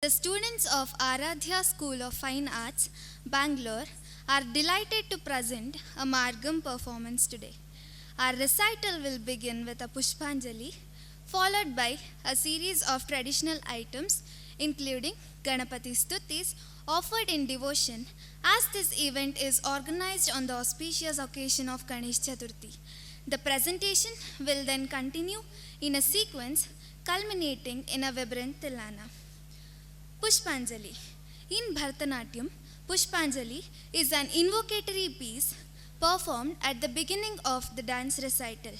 The students of Aradhya School of Fine Arts, Bangalore, are delighted to present a Margam performance today. Our recital will begin with a Pushpanjali, followed by a series of traditional items, including Ganapati Stutis, offered in devotion, as this event is organized on the auspicious occasion of Ganesh Chaturthi. The presentation will then continue in a sequence culminating in a vibrant Tilana. Pushpanjali. In Bharatanatyam, Pushpanjali is an invocatory piece performed at the beginning of the dance recital.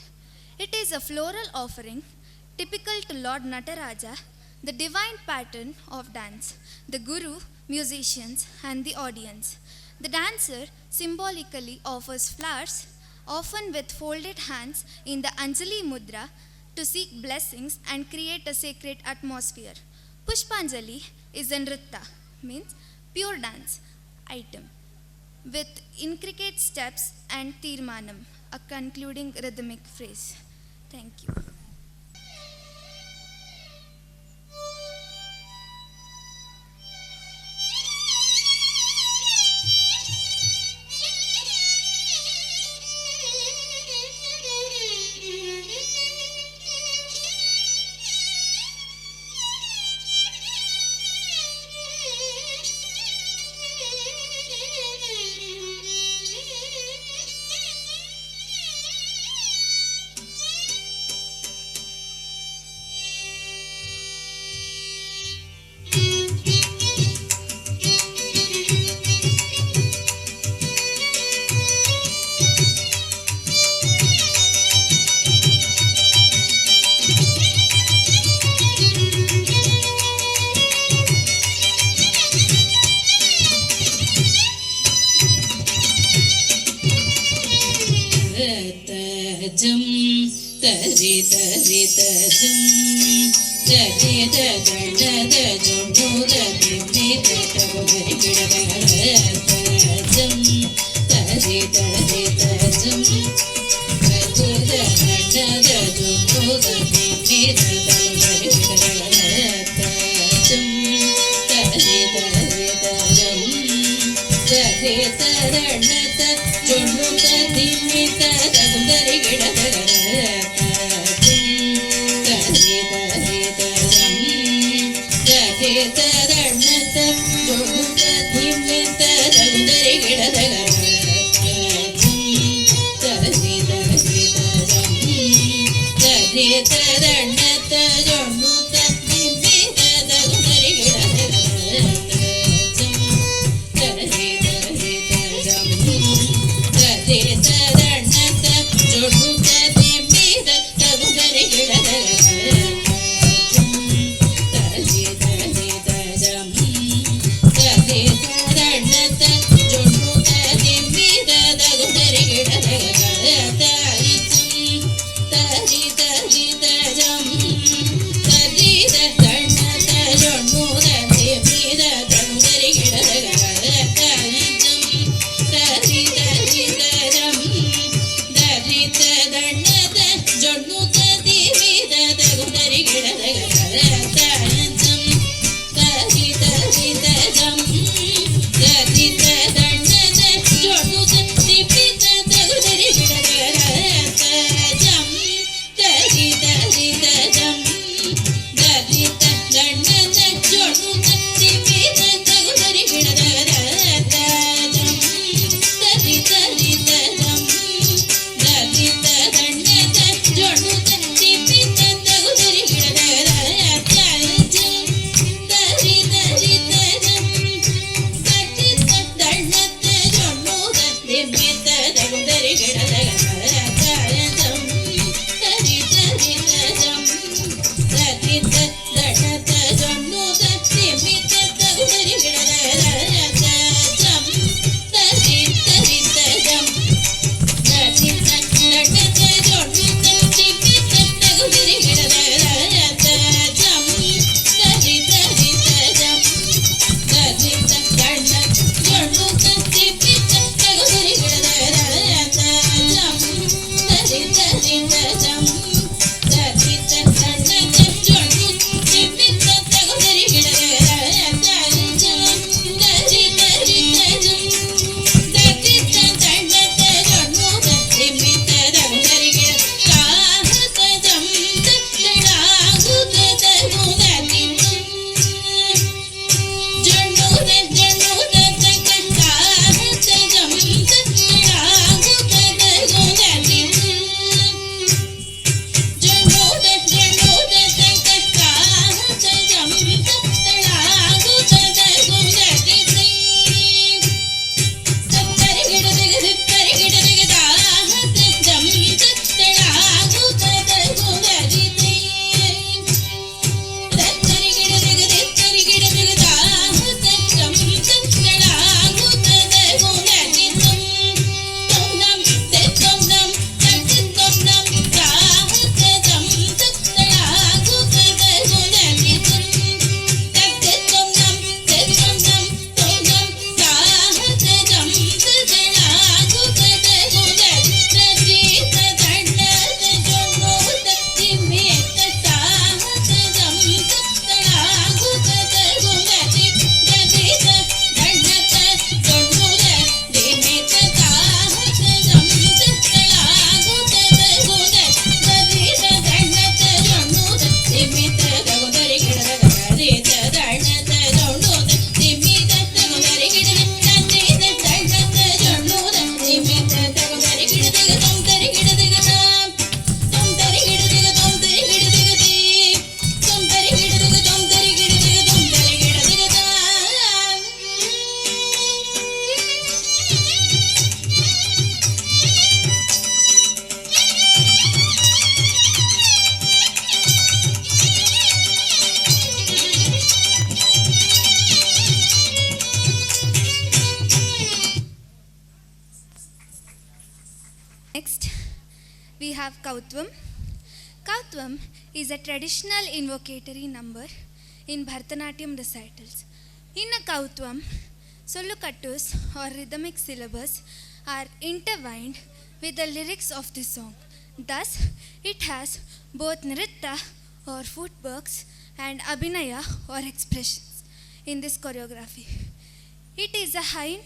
It is a floral offering typical to Lord Nataraja, the divine patron of dance, the guru, musicians, and the audience. The dancer symbolically offers flowers, often with folded hands in the Anjali Mudra, to seek blessings and create a sacred atmosphere. Pushpanjali is a nritta, means pure dance item, with intricate steps and tirmanam, a concluding rhythmic phrase. Thank you. Jam have Kautvam. Kautvam is a traditional invocatory number in Bharatanatyam recitals. In a Kautvam, Sollukattus or rhythmic syllables are intertwined with the lyrics of the song. Thus, it has both nritta or footworks and abhinaya or expressions in this choreography. It is a hymn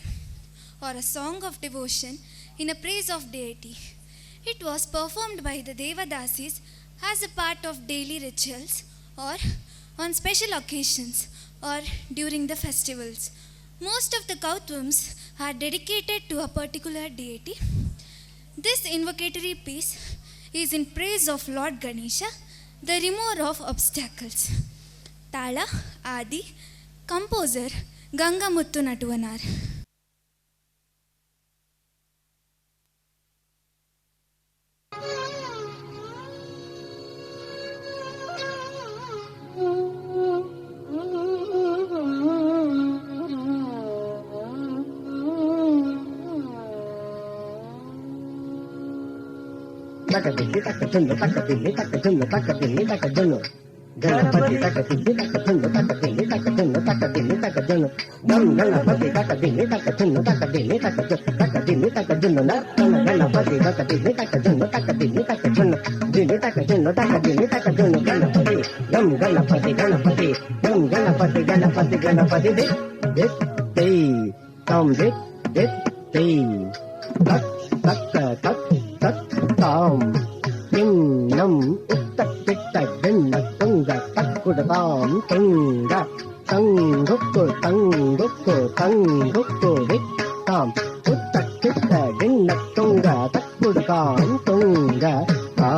or a song of devotion in a praise of deity. It was performed by the Devadasis as a part of daily rituals or on special occasions or during the festivals. Most of the Kautvams are dedicated to a particular deity. This invocatory piece is in praise of Lord Ganesha, the remover of obstacles. Tala Adi, composer Gangamuttu Natuvanar. Takadilli takadunnu takadilli takadunnu takadilli takadunnu Ganapati takadilli takadunnu takadilli takadunnu takadilli takadunnu Gam Ganapati takadilli takadunnu takadilli takadunnu takadilli takadunnu Ganapati takadilli takadunnu takadilli takadunnu Dilli takadunnu takadilli takadunnu Ganapati Gam Ganapati Ganapati Gam Ganapati Ganapati Ganapati Dit Dit Tam Dit Dit Dit Tak Tak Tak Tak Tam Ding Nam Uttak Titta Dinna Tunga Takkuda Tam Tunga Tangukku Tangukku Tangukku Dit Tam Uttak Titta Dinna Tunga Takkuda Tam Tunga Ta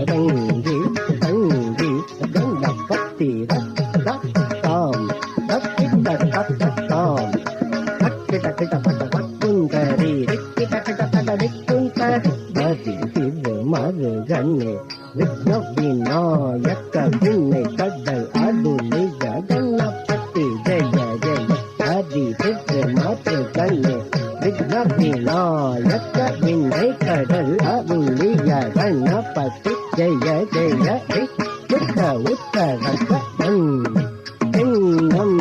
Tangi Tangi Ganda Patti Dat Tam Dat Titta Dat Tam Dat Titta Titta Patta Pattundari Titta Titta Patta Dittuntari Badi Siva Marugane Vigna Vinayaka Vinay Kadal Aduliga Ganapati Jaya Jaya Adi Siva Marugane Vigna Vinayaka Vinay Kadal Aduliga Ganapati Jaya Jaya Vitta Vitta Rakatan Innam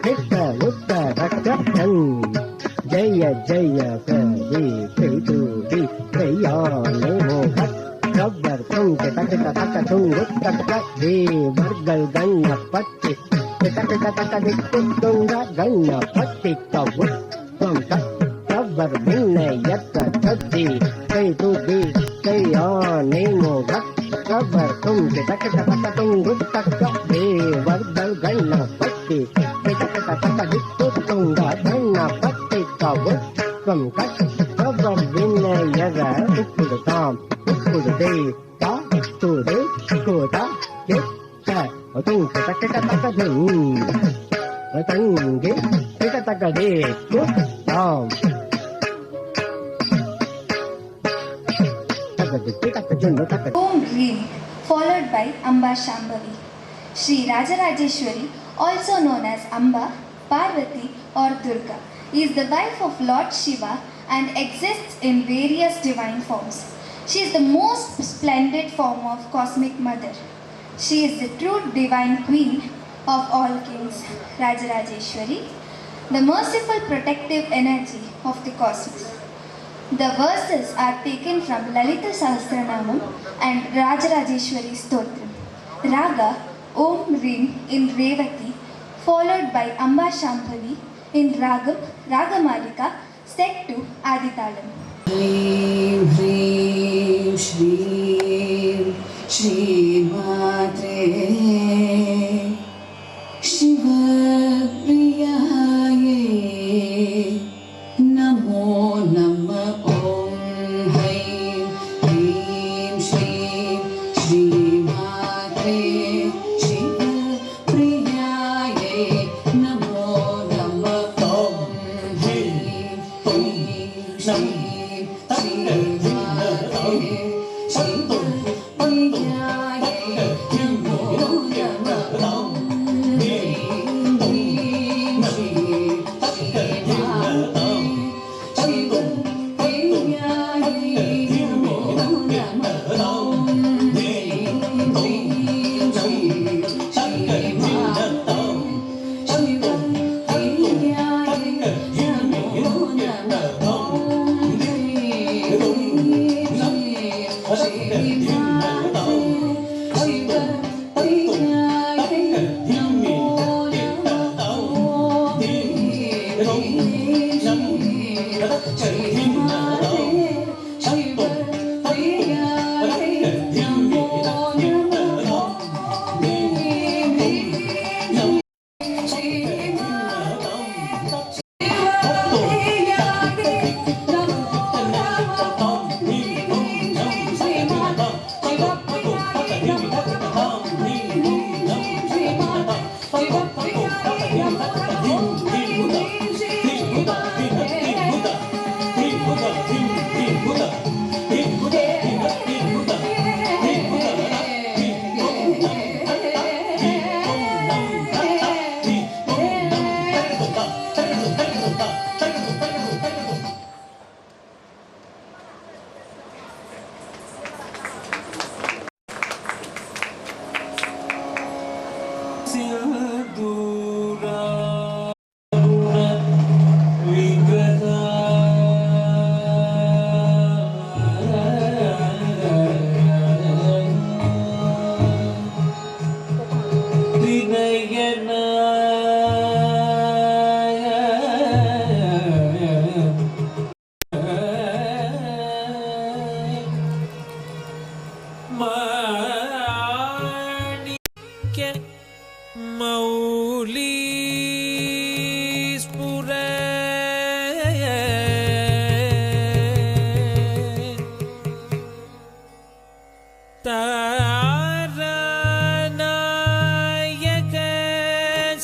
Vitta Vitta Rakatan Jaya Jaya Kadi Kedudi Kayane Mohat Rabbar Tunga Takita Takatung Uttaka De Vargal Ganapati Takita Takadikutunga Ganapati Kavut Tunga Rabbar Vinayata Tadi Kedudi Kayane Mohat Rabbar Tunga Takita Takatung Uttaka De Vargal Ganapati Takita Takadikutunga Ganapati Kavut Tunga Rabbar Vinayata Ukkudu Tam Ukkudu De Ta Tude Kuda Kitta Tunga Takita Takadung Tangi Takita Takade Tam Takadiki Takadunnu Takadunnu Om Reem, followed by Amba Shambhavi. Sri Rajarajeshwari, also known as Amba, Parvati or Durga, is the wife of Lord Shiva and exists in various divine forms. She is the most splendid form of cosmic mother. She is the true divine queen of all kings, Rajarajeshwari, the merciful protective energy of the cosmos. The verses are taken from Lalita Sahasranamam and Rajarajeshwari Stotram. Raga Om Reem in Revati, followed by Amba Shambhavi in Ragam, Ragamalika, set to Aditalam. Hrim Hrim Shri Shri Matre Shiva Priyaye Namo Nama Om Hrim Hrim Shri Shri Matre Shiva Priyaye Namo Nama Om Hrim Hrim Shri Shri Matre Shiva Priyaye Namo त्रैलोक्य मौली स्फुरे तारनायक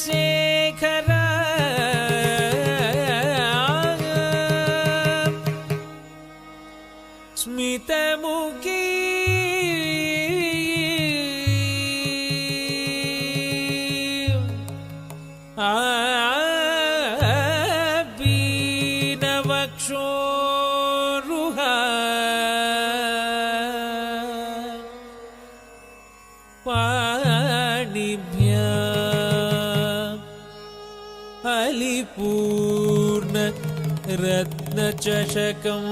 शेखर स्मितमुखी बीनवक्षोरुहा पाणिभ्याम् अलिपूर्ण रत्नचषकम्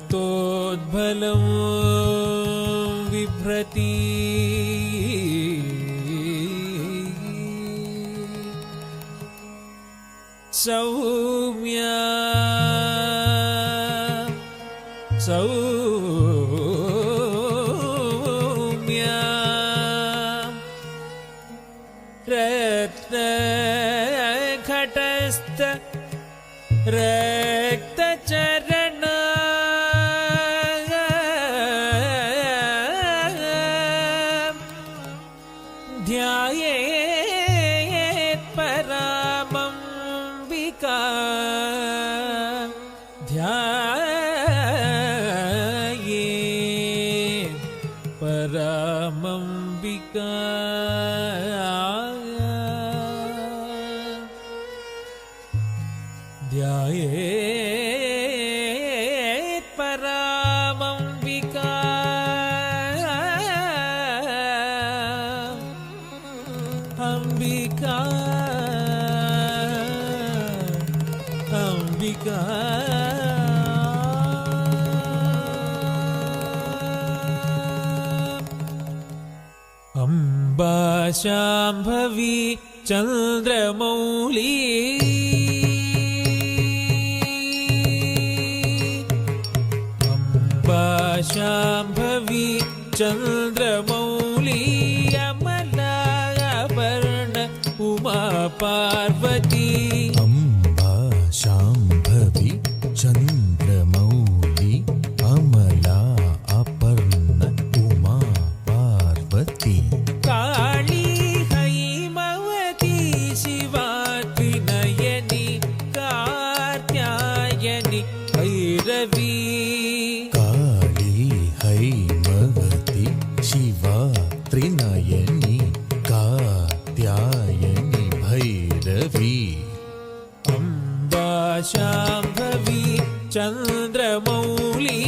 रक्तोद्भलं बिभ्रति सौम्या सौम्या रत्नघटस्थ रक्तचरण ध्यायेत् परामम्बिका ध्यायेत् परामम्बिका ध्यायेत् परामम्बिका अम्बिका अम्बिका अम्बा शाम्भवी चन्द्रमौली अम्बा शाम्भवी चन्द्रमौली अमलाभरण उमा पार्वती अम्बा शाम्भवी चन्द्रमौली अमला अपर्ण उमा पार्वती काली हैमवती शिवा त्रिनयनी कात्यायनी भैरवी काली हैमवती शिवा त्रिनयनी कात्यायनी भैरवी अम्बा शाम्भवी चन्द्रमौली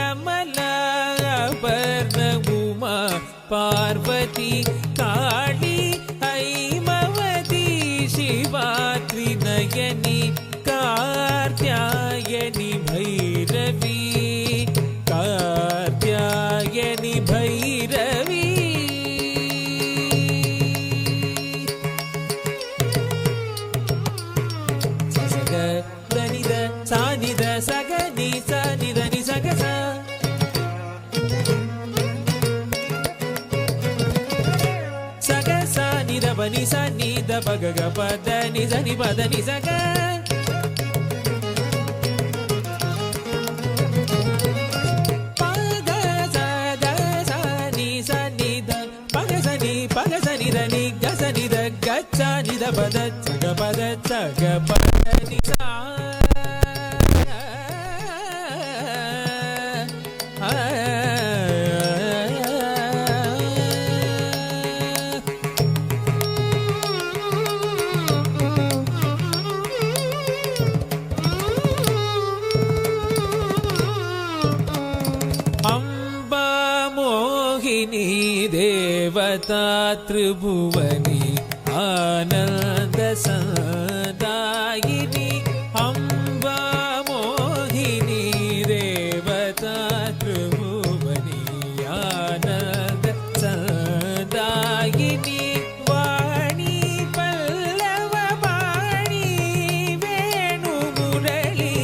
अमलाभरण उमा पार्वती काली हैमवती शिवा त्रिनयनी कात्यायनी भैरवी कात्यायनी भैरवी सग दनिद सानिद सगनि सनिद नि सग स सग सानिद बनि सनिद पग पद नि सनि पद नि सग पग सग सनि सनिद पग सनि द नि ग सनि द ग च नि द पद सग पद नि सा अम्बा मोहिनी देवता त्रिभुवनी आनंद सदायिनी अम्बा मोहिनी देवता त्रिभुवनी आनंद सदायिनी वाणी पल्लव वाणी वेणु मुरली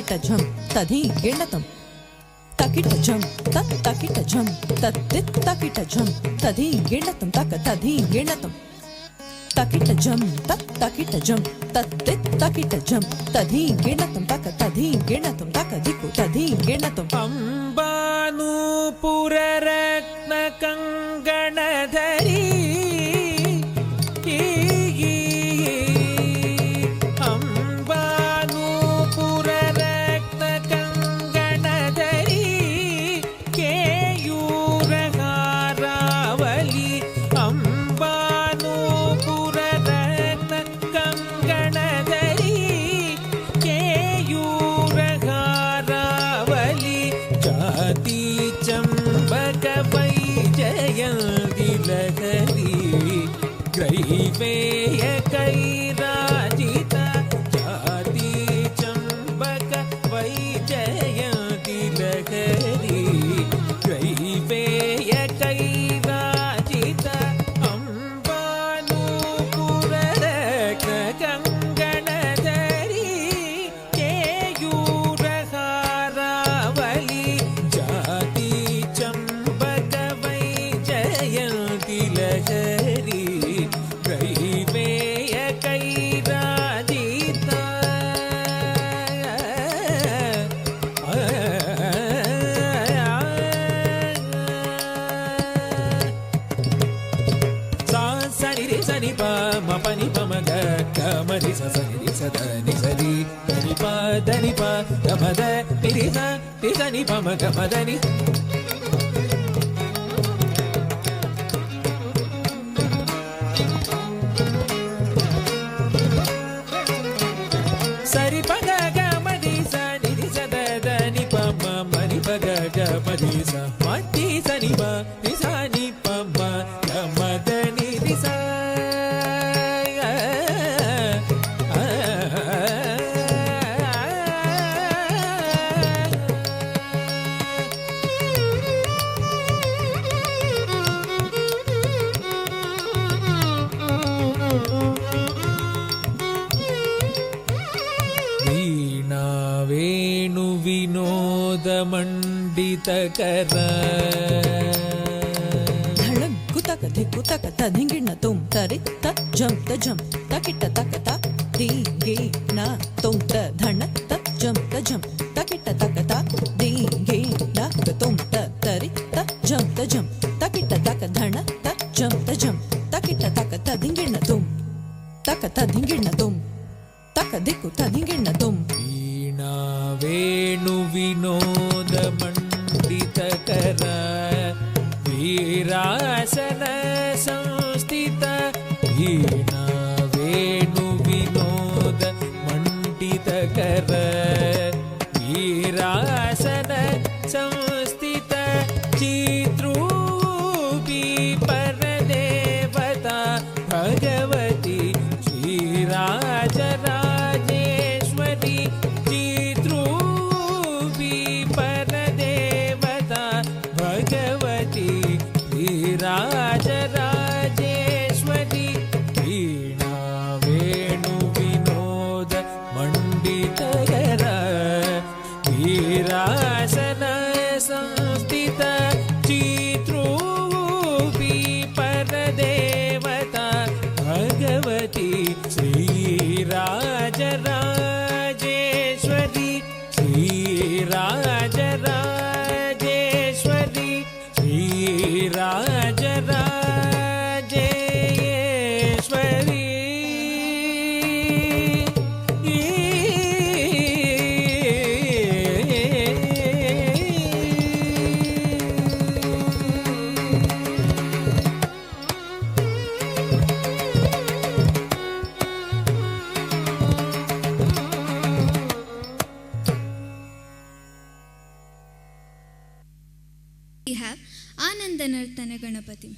takitta jam tadhi ginnatam takitta jam tat takitta jam tatit takitta jam tadhi ginnatam tadhi ginnatam takitta jam tat takitta jam tatit takitta jam tadhi ginnatam tadhi ginnatam takadiku tadhi ginnatam ಅಂಬಾನೂಪುರ ರತ್ನ ಕಂಗಣಧರಿ ಅಂಬಾನೂಪುರ ರತ್ನ ಕಂಗಣಧರಿ ಕೇಯೂರ ಹಾರಾವಲಿ ಅಂಬಾನೂಪುರ ರತ್ನ ಕಂಗಣಧರಿ ಕೇಯೂರ ಹಾರಾವಲಿ ಜಾತಿ ಚಂಬಕ ವೈಜಯಂತಿ ಲಹರಿ ಗ್ರೈವೇಯ ಕೈರಾಜಿತ ಜಾತಿ ಚಂಬಕ ವೈಜಯಂತಿ ಲಹರಿ ಗ್ರೈವೇಯ ಕೈರಾಜಿತ ಅಂಬಾನೂಪುರ ರತ್ನ ಕಂಗಣಧರಿ ಕೇಯೂರ ಹಾರಾವಲಿ ಜಾತಿ ಚಂಬಕ ವೈಜಯಂತಿ ಲಹರಿ ಗ್ರೈವೇಯ ಕೈರಾಜಿತ ಸನಿ ರಿ ಸನಿ ಪ ಮ ಪನಿ ಪ ಮ ಗ ಗ ಮ ರಿ ಸ ಸನಿ ರಿ ಸ ದ ನಿ ಸ ರಿ ಧನಿ ಪ ಧನಿ ಪ ಗ ಮ ದ ನಿ ರಿ ಸ ರಿ ಸ ನಿ ಪ ಮ ಗ ಮ ದ ನಿ ಸರಿ ಪ ಗ ಗ ಮ ರಿ ಸ ನಿ ರಿ ಸ ದ ದ ನಿ ಪ ಮ ಮ ನಿ ಪ ಗ ಗ ಮ ರಿ ಸ ಮ ಟಿ ಸ ನಿ ಪ ರಿ ಸ ನಿ ಪ ಮ ಗ ಮ ದ ನಿ ರಿ ಸ ವೀಣಾ ವೇಣು ವಿನೋದ ಮಂಡಿತಕರ धड़क धिकु तक तधिंगिण तुम तरित त जम त जम तकिट तक ता दींगे ना तुम त धन त जम तकिट तक ता दींगे ना तुम त तरित त जम तकिट तक धन त जम तकिट तक तधिंगिण तुम तक तधिंगिण तुम तक धिकु तधिंगिण तुम ವೀಣಾ ವೇಣು ವಿನೋದ ಮಂಡಿತಕರ ವೀರಾಸನ ಸಂಸ್ಥಿತ ವೀಣಾ ವೇಣು ವಿನೋದ ಮಂಡಿತಕರ ವೀರಾಸನ ಸಂಸ್ಥಿತ ಚಿತ್ರೂಪಿ ಪರದೇವತಾ ಭಗವತಿ ಶ್ರೀರಾಜರಾಜೇಶ್ವರಿ ಚಿತ್ರೂಪಿ ಪರದೇವತಾ ಭಗವತಿ ಶ್ರೀರಾಜರಾಜೇಶ್ವರಿ ವೀಣಾ ವೇಣು ವಿನೋದ ಮಂಡಿತಕರ ವೀರಾಸನ ಸಂಸ್ಥಿತ ಚಿತ್ರೂಪಿ ಪರದೇವತಾ Bhagavati Sri Rajarajeshwari Sri Rajarajeshwari Sri Rajarajeshwari We have Anandanartana Ganapati.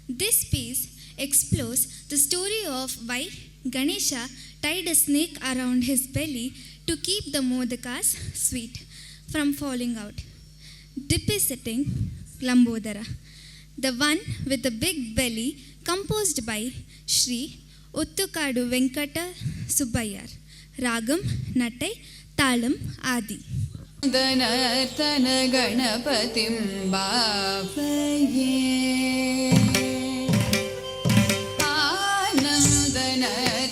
This piece explores the story of why Ganesha tied a snake around his belly to keep the modakas sweet from falling out, depicting Lambodara, the one with the big belly, composed by Sri Uttukadu Venkata Subbayar, Ragam Nattai तालम आदि. ಧನರ್ತನ ಗಣಪತಿಂ ಭಾವಯೇ ಆನಂದನರ್ತನ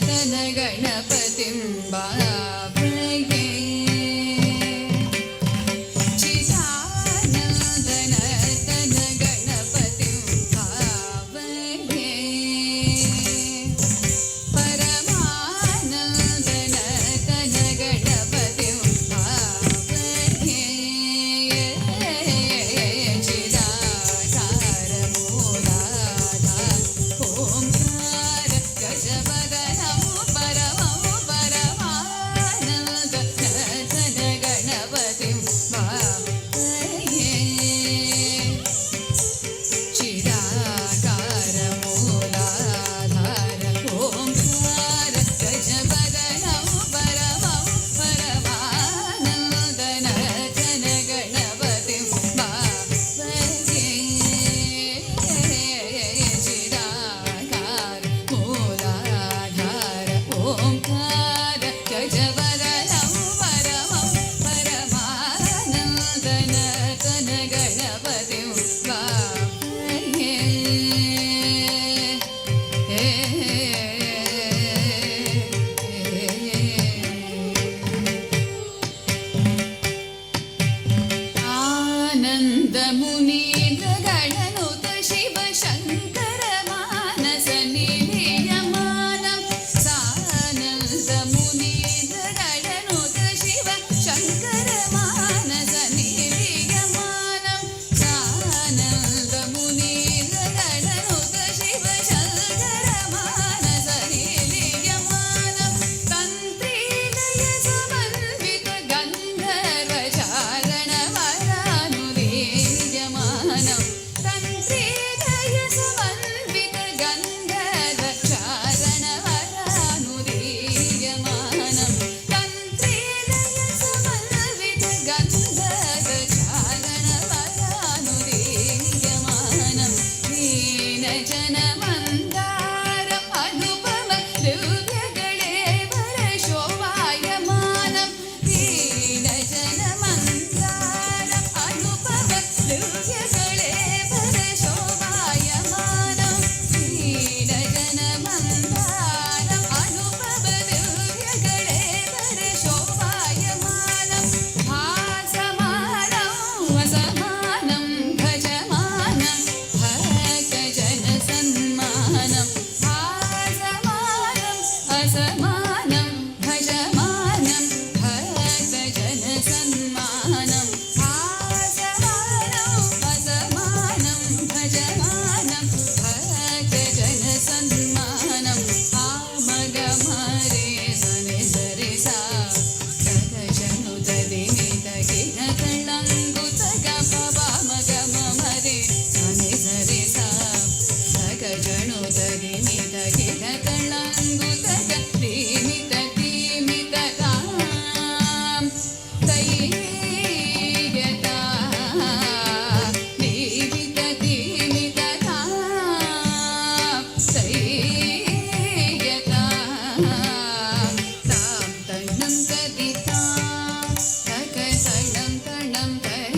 ಗಣಪತಿಂ ಭಾವಯೇ ಚಿದಾನಂದನರ್ತನ ಗಣಪತಿಂ ಭಾವಯೇ ಪರಮಾನಂದನರ್ತನ ಗಣಪತಿಂ ಭಾವಯೇ ಚಿದಾಕಾರ ಮೂಲಾಧಾರ ಓಂಕಾರ ಗಜವದನಮು ಪರಮಮು ಪರಮಾನಂದನರ್ತನ ಗಣಪತಿಂ ಭಾವಯೇ ಚಿದಾಕಾರ ಮೂಲಾಧಾರ ಓಂಕಾರ ಗಜವದನಮು ಪರಮಮು ಪರಮಾನಂದನರ್ತನ ಗಣಪತಿಂ ಭಾವಯೇ ಚಿದಾಕಾರ ಮೂಲಾಧಾರ ಓಂಕಾರ ಗಜವದನಮು ಪರಮಮು ಪರಮಾನಂದನರ್ತನ ಗಣಪತಿಂ ಭಾವಯೇ ಆನಂದ ಮುನೀಂದ್ರ ಗಣನುತ ಶಿವ ಶಂಕರ ಮಾನಸ ನಿಲಯಮಾನಂ ಸಾನಂದ ಮುನೀಂದ್ರ ಗಣನುತ ಶಿವ ಶಂಕರ ಮಾನಸ ನಿಲಯಮಾನಂ ಸಾನಂದ ಮುನೀಂದ್ರ ಗಣನುತ ಶಿವ ಶಂಕರ ಮಾನಸ ನಿಲಯಮಾನಂ ತಂತ್ರೀಲಯ ಸಮನ್ವಿತ ಗಂಧರ್ವ ಚಾರಣ ವರಾನುರೇಯಮಾನಂ ತಂತ್ರೀಲಯ ಸಮನ್ವಿತ ಗಂಧರ್ವ ಚಾರಣ ವರಾನುರೇಯಮಾನಂ ತಂತ್ರೀಲಯ ಸಮನ್ವಿತ ಗಂಧರ್ವ ಚಾರಣ ವರಾನುರೇಯಮಾನಂ ದೀನಜನ ಮಂದಾರಂ ಅನುಪಮ ದಿವ್ಯಗಳೇವರ ಶೋಭಾಯಮಾನಂ ದೀನಜನ ಮಂದಾರಂ ಅನುಪಮ ದಿವ್ಯಗಳೇವರ ಶೋಭಾಯಮಾನಂ ದೀನಜನ ಮಂದಾರಂ ಅನುಪಮ ದಿವ್ಯಗಳೇವರ ಶೋಭಾಯಮಾನಂ ಭಾಸಮಾನಂ ವಸಮಾನಂ ಭಜಮಾನಂ ಭಕ್ತಜನ ಸನ್ಮಾನಂ ಭಾಸಮಾನಂ ಅಸಮಾನಂ ಭಜಮಾನಂ ಭಕ್ತಜನ ಸನ್ಮಾನಂ ಭಾಸಮಾನಂ ಅಸಮಾನಂ ಭಜಮಾನಂ ಭಕ್ತಜನ ಸನ್ಮಾನಂ ಆಮಗ ಮರೆ ಸನೆ ಸರಿ ಸಾ ಗಗಜನುತ ದಿನಿತ ಗಿನ ಕಳ್ಳಂಗುತ ಗಪ ಮಗ ಮರೆ ಸನೆ ಸರಿ ಸಾ ಗಗಜನುತ ದಿನಿತ ಗಿನ ಕಳ್ಳಂಗುತ ಧೀಮಿತ ಧೀಮಿತ ತಾಂ ತೈಯತಾ ದೀವಿತ ಧೀಮಿತ ತಾಂ ತೈಯತಾ ತಾಂ ತಣ್ಣಂ ತದಿತಾ ತಕ ತಣ್ಣಂ ತಣ್ಣಂ ತೈ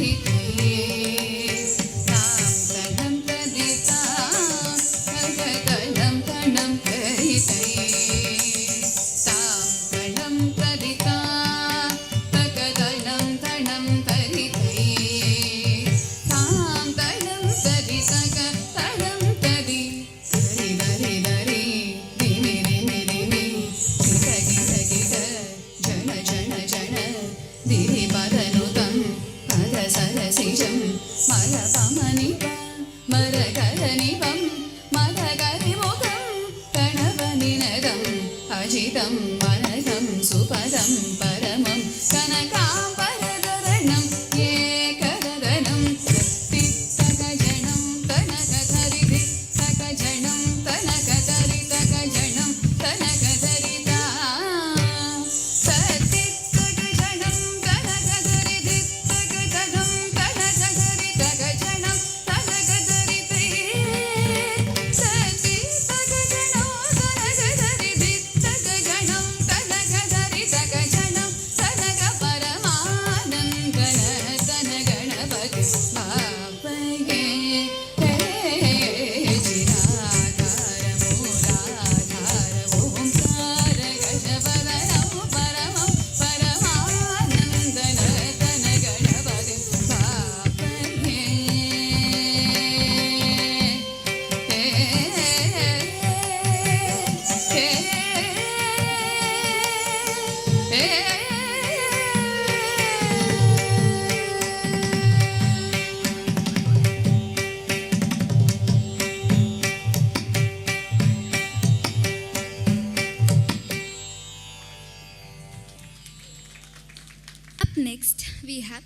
we have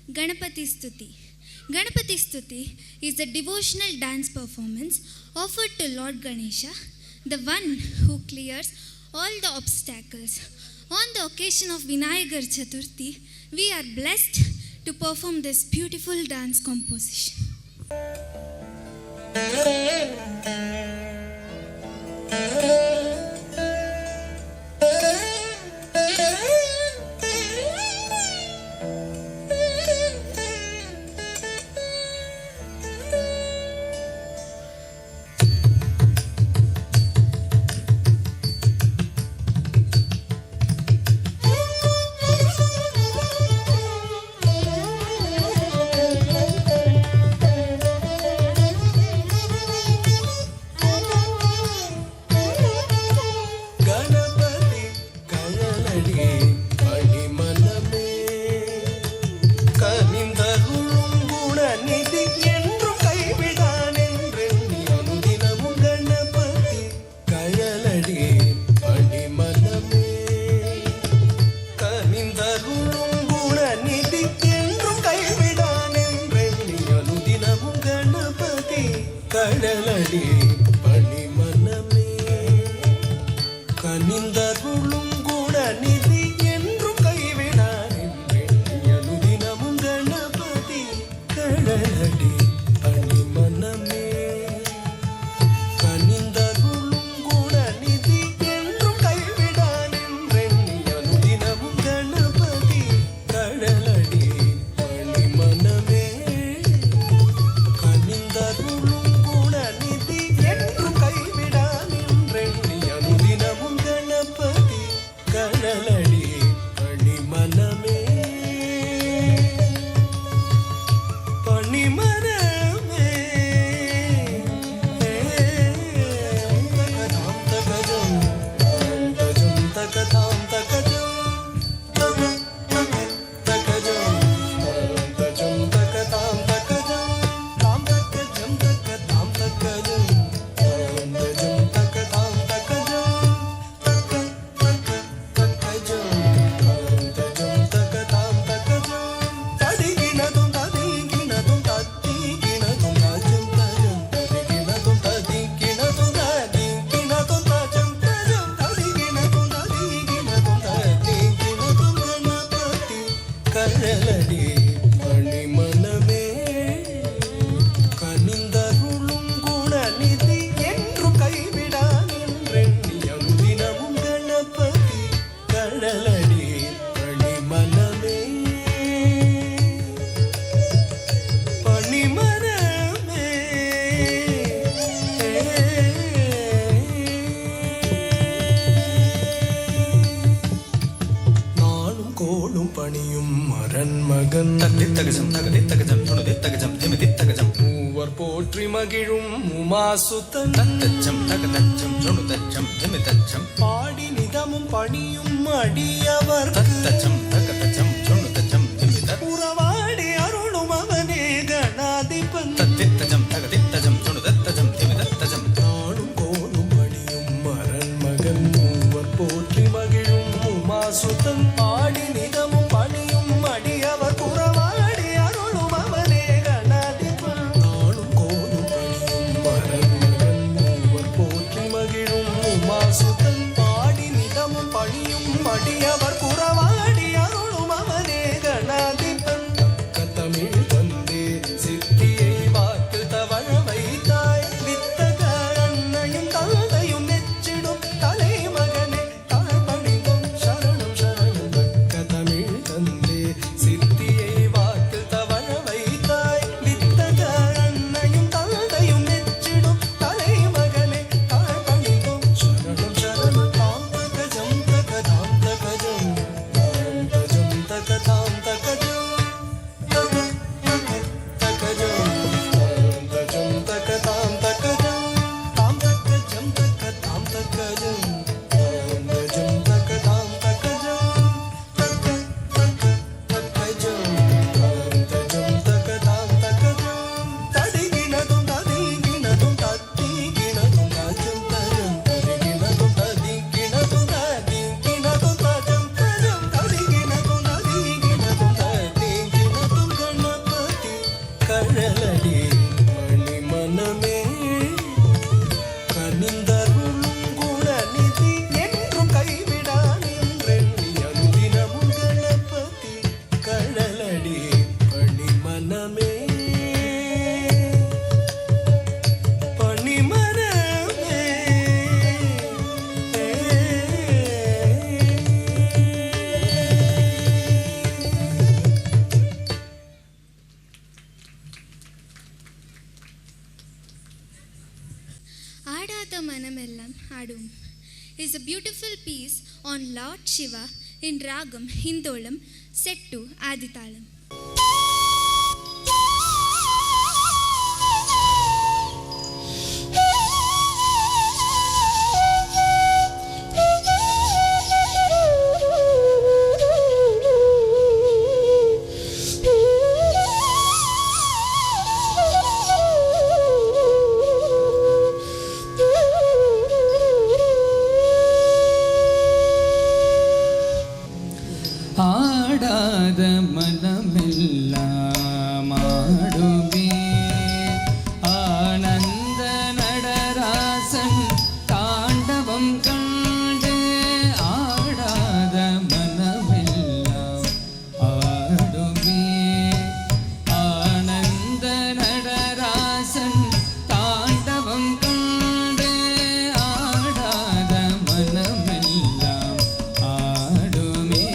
Ganapati Stuti. Ganapati Stuti is a devotional dance performance offered to Lord Ganesha, the one who clears all the obstacles. On the occasion of Vinayagar Chaturthi, we are blessed to perform this beautiful dance composition. Ganapati ಕಳಲಡಿ ಅಣಿಮನಮೇ ಕನಿಂದರುಳುಂ ಗುಣನಿಧಿ ಎಂದು ಕೈಬಿಡಾನೆಂದೆಣ್ಣಿ ಅನುದಿನಮು ಗಣಪತಿ ಕಳಲಡಿ ಅಣಿಮನಮೇ ಕನಿಂದರುಳುಂ ಗುಣನಿಧಿ ಎಂದು ಕೈಬಿಡಾನೆಂದೆಣ್ಣಿ ಅನುದಿನಮು ಗಣಪತಿ ಕಳಲಡಿ ಅಣಿಮನಮೇ கனிந்தருளும் குணநிதி என்று கைவிடானென்றெண்ணி அனுதினமும் கணபதி கடலடி அணிமனமே கனிந்தருளும் குணநிதி என்று கைவிடானென்றெண்ணி அனுதினமும் கணபதி கடலடி அணிமனமே கனிந்தருளும் குணநிதி என்று கைவிடானென்றெண்ணி அனுதினமும் கணபதி கடலடி பணிமனமே பணிமனமே தகதாம் தகஜம் தகஜம் தகதாம் தகஜம் தகஜம் தகஜம் தகதாம் தகஜம் தாம் தகஜம் தகதாம் தகஜம் தகஜம் தகதாம் தகஜம் ததிகினதும் ததிகினதும் தத்திகினதும் ராஜம் தஜம் ததிகினதும் ததிகினதும் ததிகினதும் ராஜம் தஜம் ததிகினதும் ததிகினதும் ததிகினதும் கணபதி கழலடி மணிமனமே கனிந்தருளும் குணநிதி என்று கைவிடானென்றெண்ணி அனுதினமும் கணபதி கடலடி பணிமனமே பணிமனமே நாளும் கோளும் பணியும் அரண்மகன் தகஜம் தகதி தகஜம் துணுதி தகஜம் திமிதி தகஜம் மூவர் போற்றி மகிழும் உமாசுத்தன் தத்தச்சம் தகதச்சம் துணுதச்சம் திமிதச்சம் பாடி நிதமும் பணியும் அடியவர் தத்தச்சம் தகதச்சம் துணுதச்சம் திமித உறவாடி அருளும் அவனே கணாதிபன் தத்தித்தஜம் தகதித்தஜம் துணுதத்தஜம் திமிதத்தஜம் நாளும் கோலும் பணியும் அரண்மகன் மூவர் போற்றி மகிழும் உமாசுத்தன் பாடி நிதமும் பணியும் அடியவர் உறவாடி அருளும் அவனே கணாதிபன் நாளும் கோலும் பணியும் அரண்மகன் மூவர் போற்றி மகிழும் உமாசுத்தன் பாடி நிதமும் பணியும் அடியவர் உறவாடி அருளும் அவனே Achutha Manamellam Adum is a beautiful piece on Lord Shiva in Ragam Hindolam set to Aditalam. ஆடாத மனமெல்லாம் ஆடுமே ஆனந்த நடராசன் தாண்டவம் கண்டு ஆடாத மனமெல்லாம் ஆடுமே ஆனந்த நடராசன் தாண்டவம் கண்டு ஆடாத மனமெல்லாம் ஆடுமே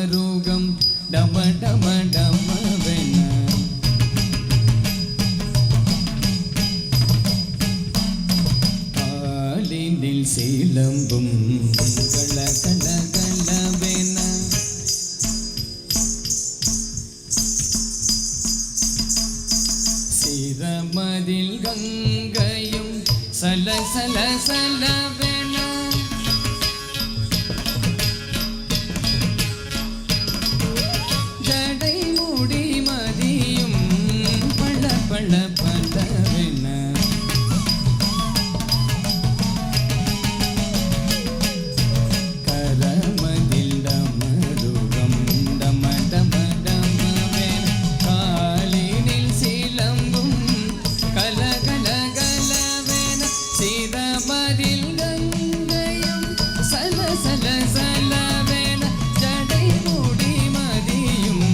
மருகம் டம டம டமவென ஆலினில் சிலம்பும் கல கல கலவென சிரமதில் கங்கையும் சல சல சலவென ஜடை முடி மதியும் பள பள பளவென கரமதில் டமருகம் டம டம டமவென காலினில் சிலம்பும் கல கல கலவென சிரமதில் கங்கையும் சல சல சலவென ஜடை முடி மதியும்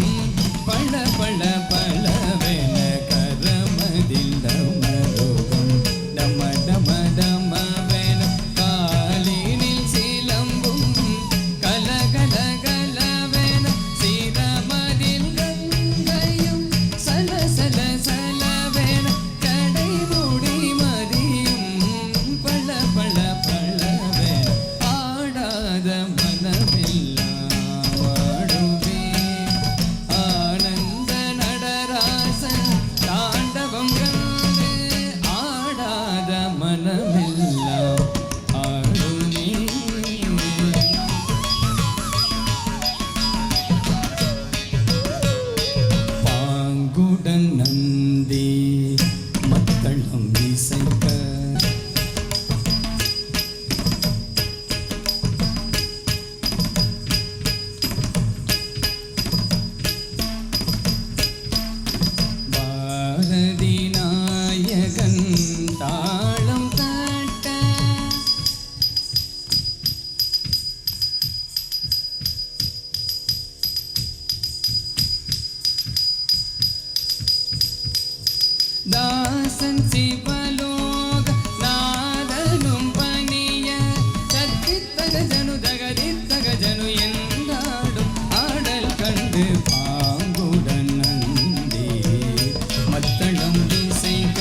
பள பள பளவென கரமதில் டமருகம் டம டம டமவென காலினில் சிலம்பும் கல கல கலவென சிரமதில் கங்கையும் சல சல சலவென ஜடை முடி மதியும் பள பள பளவென ஆடாத மனமெல்லாம் வாடுவே ஆனந்த நடராசன் தாண்டவம் கண்டு ஆடாத மனமெல்லாம் ஆடுமே பாங்குடன் நந்தி மத்தளம் இசைக்க பாரதி நாயகன் தாளம் தட்ட தாசன் சிவலோக நாதனும் பணிய சத்தித்தக ஜனு தகதித்தக ஜனு என்றாடும் ஆடல் கண்டு பாங்குடன் நந்தி மத்தளம் இசைக்க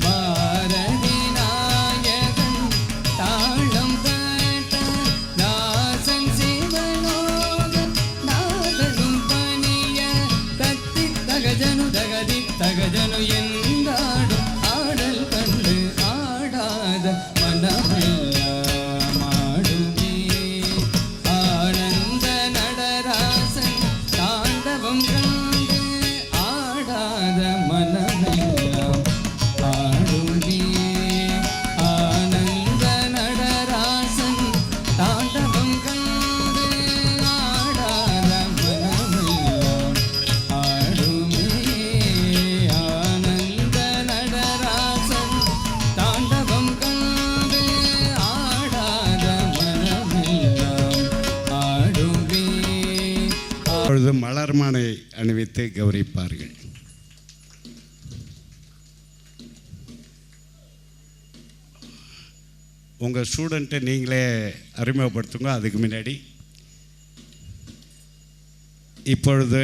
பாரதி நாயகன் தாளம் தட்ட தாசன் சிவலோக நாதனும் பணிய தத்தித்தக ஜனு தகதித்தக ஜனு என்றாடும் ஆடல் கண்டு ஆடாத மனமெல்லாம் ஆடுமே ஆனந்த நடராசன் தாண்டவம் கண்டு ஆடாத மனமெல்லாம் ஆடுமே ஆனந்த நடராசன் தாண்டவம் கண்டு ஆடாத மனமெல்லாம் ஆடுமே ஆனந்த நடராசன் தாண்டவம் கண்டு ஆடாத மனமெல்லாம் ஆடுமே. அப்பொழுது மலர் மாலை அணிவித்து கௌரவிப்பார்கள். உங்கள் ஸ்டூடெண்ட்டை நீங்களே அறிமுகப்படுத்துங்க. அதுக்கு முன்னாடி இப்பொழுது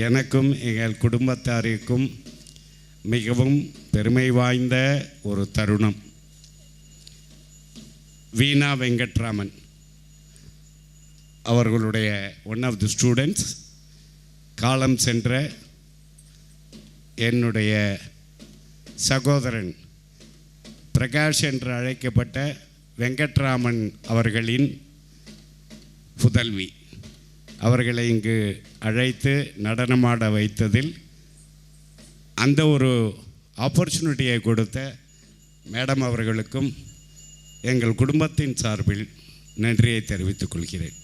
எனக்கும் எங்கள் குடும்பத்தாருக்கும் மிகவும் பெருமை வாய்ந்த ஒரு தருணம். வீணா வெங்கட்ராமன் அவர்களுடைய ஒன் ஆஃப் தி ஸ்டூடெண்ட்ஸ், காலம் சென்ற என்னுடைய சகோதரன் பிரகாஷ் என்று அழைக்கப்பட்ட வெங்கட்ராமன் அவர்களின் புதல்வி. அவர்களை இங்கு அழைத்து நடனமாட வைத்ததில் அந்த ஒரு ஆப்பர்ச்சுனிட்டியை கொடுத்த மேடம் அவர்களுக்கும் எங்கள் குடும்பத்தின் சார்பில் நன்றியை தெரிவித்துக் கொள்கிறேன்.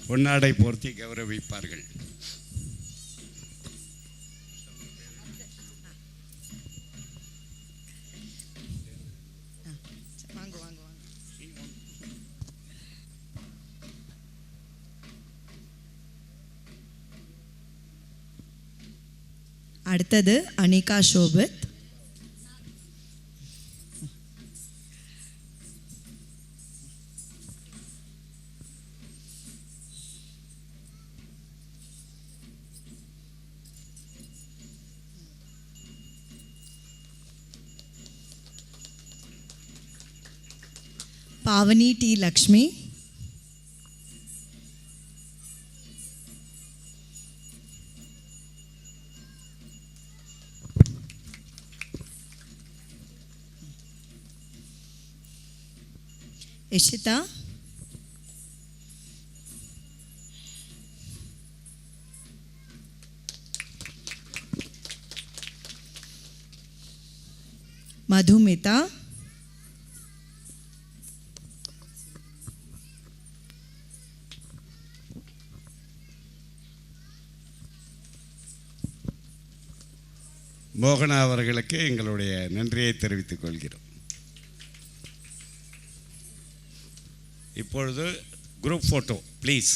பொன்னாடை போர்த்தி கௌரவிப்பார்கள். அடுத்தது Anika ஷோபத். Pavani T. Lakshmi, Ishita, Madhumita, மோகனா அவர்களுக்கு எங்களுடைய நன்றியை தெரிவித்துக் கொள்கிறோம். இப்பொழுது குரூப் ஃபோட்டோ ப்ளீஸ்.